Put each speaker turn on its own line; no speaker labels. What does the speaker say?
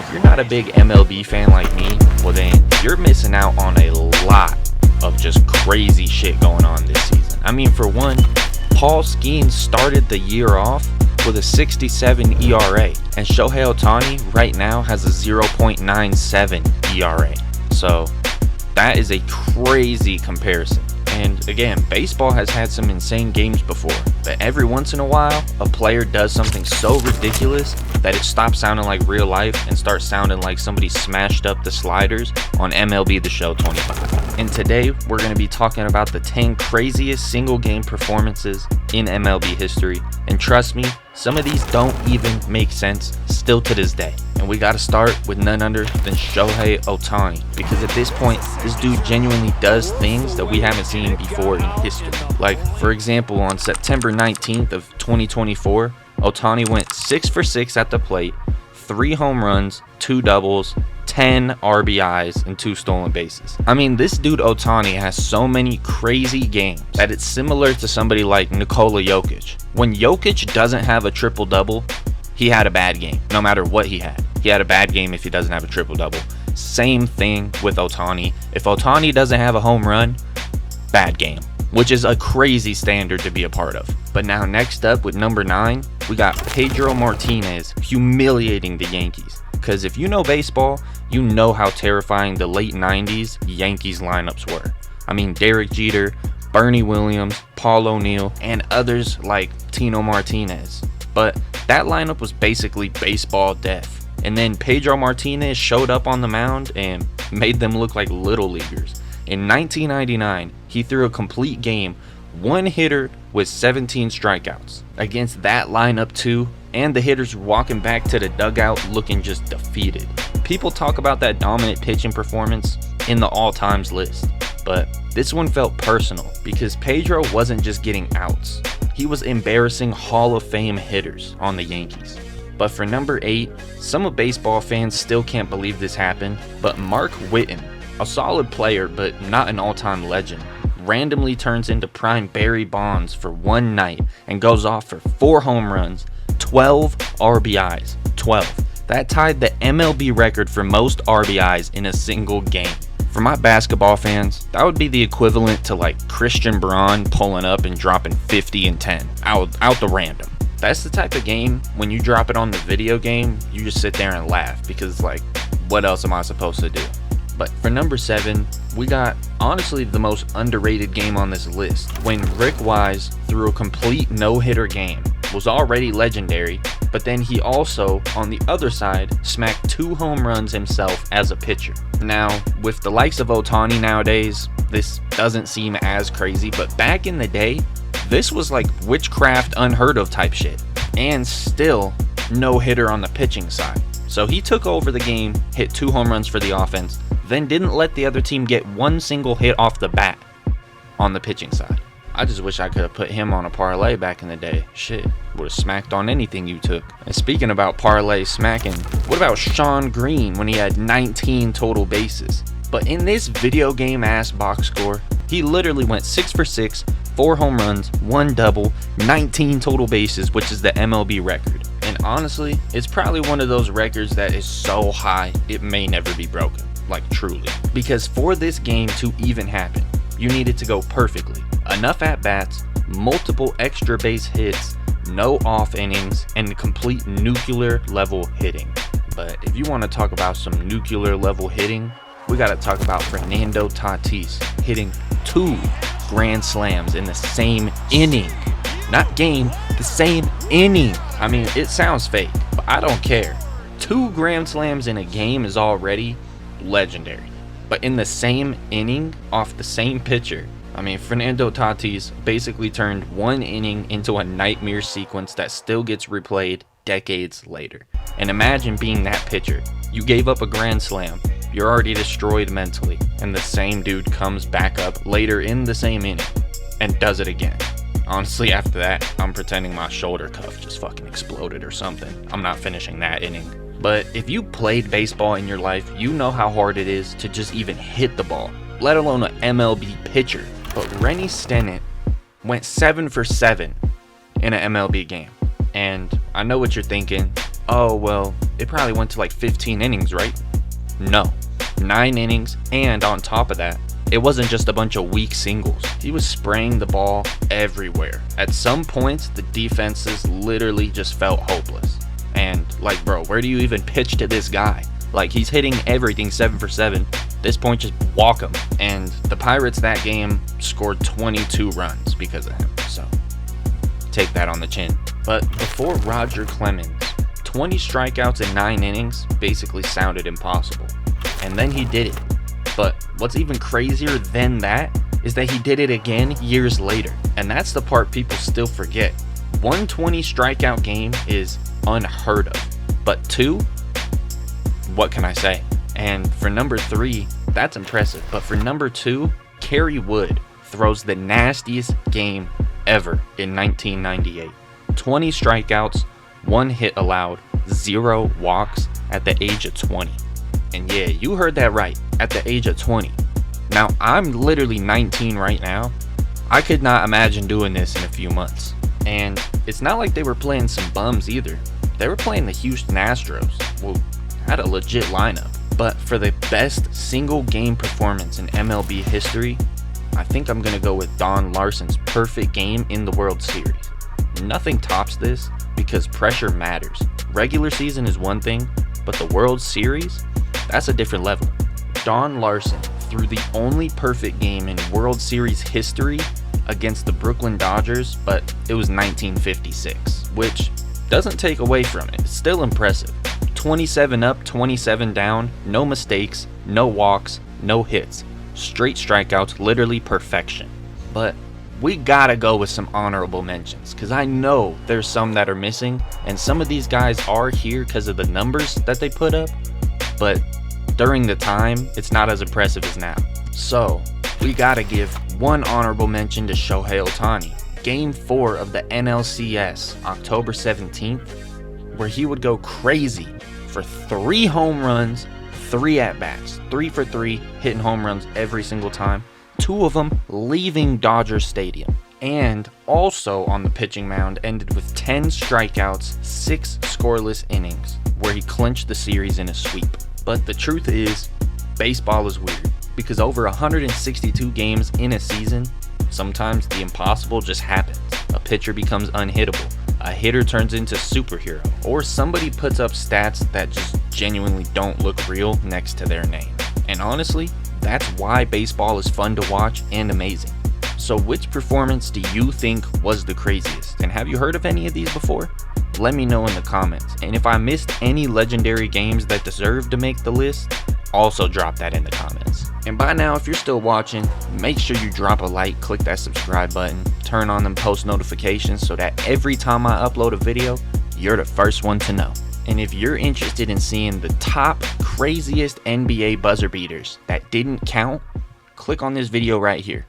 if you're not a big MLB fan like me, well then you're missing out on a lot of just crazy shit going on this season. I mean, for one, Paul Skeens started the year off with a 67 ERA, and Shohei Otani right now has a 0.97 ERA. So that is a crazy comparison. And again, baseball has had some insane games before, but every once in a while, a player does something so ridiculous that it stops sounding like real life and starts sounding like somebody smashed up the sliders on MLB The Show 25. And today, we're going to be talking about the 10 craziest single game performances in MLB history. And trust me, some of these don't even make sense still to this day. And we got to start with none other than Shohei Otani, because at this point, this dude genuinely does things that we haven't seen before in history. Like, for example, on September 19th of 2024, Otani went 6 for 6 at the plate, 3 home runs, 2 doubles, 10 RBIs, and 2 stolen bases. I mean, this dude Otani has so many crazy games that it's similar to somebody like Nikola Jokic. When Jokic doesn't have a triple-double, he had a bad game, no matter what he had. He had a bad game if he doesn't have a triple-double. Same thing with Otani. If Otani doesn't have a home run, bad game, which is a crazy standard to be a part of. But now next up with number 9, we got Pedro Martinez humiliating the Yankees. Because if you know baseball, you know how terrifying the late 90s Yankees lineups were. I mean, Derek Jeter, Bernie Williams, Paul O'Neill, and others like Tino Martinez. But that lineup was basically baseball death. And then Pedro Martinez showed up on the mound and made them look like little leaguers. In 1999, he threw a complete game, one hitter with 17 strikeouts. Against that lineup too, and the hitters walking back to the dugout looking just defeated. People talk about that dominant pitching performance in the all-times list, but this one felt personal because Pedro wasn't just getting outs. He was embarrassing Hall of Fame hitters on the Yankees. But for number 8, some of baseball fans still can't believe this happened, but Mark Whitten, a solid player but not an all-time legend, randomly turns into prime Barry Bonds for one night and goes off for 4 home runs, 12 RBIs, 12. That tied the MLB record for most RBIs in a single game. For my basketball fans, that would be the equivalent to like Christian Braun pulling up and dropping 50 and 10 out the random. That's the type of game, when you drop it on the video game, you just sit there and laugh because it's like, what else am I supposed to do? But for number 7, we got honestly the most underrated game on this list. When Rick Wise threw a complete no-hitter game, was already legendary, but then he also, on the other side, smacked 2 home runs himself as a pitcher. Now, with the likes of Otani nowadays, this doesn't seem as crazy, but back in the day, this was like witchcraft unheard of type shit. And still, no hitter on the pitching side. So he took over the game, hit 2 home runs for the offense, then didn't let the other team get one single hit off the bat on the pitching side. I just wish I could have put him on a parlay back in the day. Shit, would have smacked on anything you took. And speaking about parlay smacking, what about Shawn Green when he had 19 total bases? But in this video game ass box score, he literally went 6 for 6, 4 home runs, 1 double, 19 total bases, which is the MLB record. And honestly, it's probably one of those records that is so high, it may never be broken. Like truly. Because for this game to even happen, you need it to go perfectly. Enough at-bats, multiple extra base hits, no off innings, and complete nuclear level hitting. But if you want to talk about some nuclear level hitting, we got to talk about Fernando Tatis hitting 2 grand slams in the same inning. Not game, the same inning. I mean, it sounds fake, but I don't care. 2 grand slams in a game is already legendary. But in the same inning, off the same pitcher, I mean, Fernando Tatis basically turned one inning into a nightmare sequence that still gets replayed decades later. And imagine being that pitcher. You gave up a grand slam, you're already destroyed mentally, and the same dude comes back up later in the same inning and does it again. Honestly, after that, I'm pretending my shoulder cuff just fucking exploded or something. I'm not finishing that inning. But if you played baseball in your life, you know how hard it is to just even hit the ball, let alone an MLB pitcher. But Renie Stenant went 7 for 7 in an MLB game. And I know what you're thinking. Oh, well, it probably went to like 15 innings, right? No, 9 innings, and on top of that, it wasn't just a bunch of weak singles. He was spraying the ball everywhere. At some points, the defenses literally just felt hopeless. And like, bro, where do you even pitch to this guy? Like, he's hitting everything 7 for 7. At this point, just walk him. And the Pirates that game scored 22 runs because of him. So take that on the chin. But before Roger Clemens, 20 strikeouts in 9 innings basically sounded impossible. And then he did it. But what's even crazier than that is that he did it again years later. And that's the part people still forget. 120 strikeout game is unheard of. But 2, what can I say? And for number 3, that's impressive. But for number 2, Kerry Wood throws the nastiest game ever in 1998. 20 strikeouts, 1 hit allowed, 0 walks at the age of 20. And yeah, you heard that right, at the age of 20. Now, I'm literally 19 right now. I could not imagine doing this in a few months. And it's not like they were playing some bums either. They were playing the Houston Astros, who had a legit lineup. But for the best single game performance in MLB history, I think I'm going to go with Don Larson's perfect game in the World Series. Nothing tops this because pressure matters. Regular season is one thing, but the World Series, that's a different level. Don Larson threw the only perfect game in World Series history against the Brooklyn Dodgers, but it was 1956, which doesn't take away from it. It's still impressive. 27 up, 27 down, no mistakes, no walks, no hits. Straight strikeouts, literally perfection. But we gotta go with some honorable mentions, because I know there's some that are missing, and some of these guys are here because of the numbers that they put up, but during the time, it's not as impressive as now. So, we gotta give one honorable mention to Shohei Otani. Game 4 of the NLCS, October 17th, where he would go crazy for 3 home runs, 3 at-bats, 3 for 3, hitting home runs every single time. 2 of them leaving Dodger Stadium. And also on the pitching mound, ended with 10 strikeouts, 6 scoreless innings, where he clinched the series in a sweep. But the truth is, baseball is weird, because over 162 games in a season, sometimes the impossible just happens. A pitcher becomes unhittable, a hitter turns into superhero, or somebody puts up stats that just genuinely don't look real next to their name. And honestly, that's why baseball is fun to watch and amazing. So which performance do you think was the craziest? And have you heard of any of these before? Let me know in the comments. And if I missed any legendary games that deserve to make the list, also drop that in the comments. And by now, if you're still watching, make sure you drop a like, click that subscribe button, turn on them post notifications so that every time I upload a video, you're the first one to know. And if you're interested in seeing the top craziest NBA buzzer beaters that didn't count, click on this video right here.